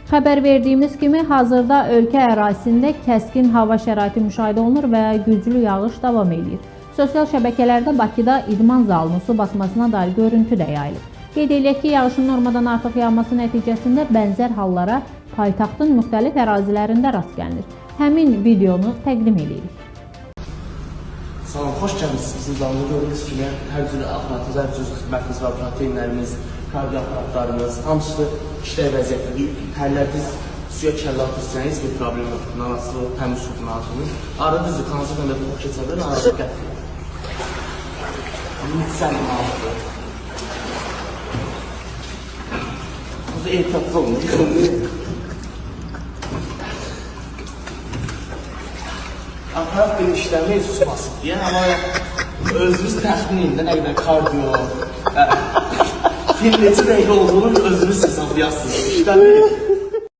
Xəbər verdiyimiz kimi, hazırda ölkə ərazisində kəskin hava şəraiti müşahidə olunur və güclü yağış davam edir. Sosial şəbəkələrdə Bakıda idman zalının su basmasına dair görüntü də yayılıb. Qeyd edək ki, yağışın normadan artıq yağması nəticəsində bənzər hallara paytaxtın müxtəlif ərazilərində rast gəlinir. Həmin videonu təqdim edirik. Salam, xoş gəlmişsiniz. Bizim zalında gördüyünüz kimi hər cür aparatımız, hər cür xidmətimiz var, proteinlərimiz, kardiyo aparatlarımız, hamısı işləyə vəziyyətdir. Həlləriniz suya kəllə atırsınız, bir problem yoxdur. Nanası, təmiz suyun altını. Arada düzdür, kanser məndə bu keçədir, arada gətirir. Sənin altıdır. Bu da ehtiyatlı olmuş. Aparat bir işləmə su basıb deyə, amma özünüz təxmin edin nə qədər kardiyo, film neçə dəqiqə olduğunu özünüz hesablayasınız. İşləmə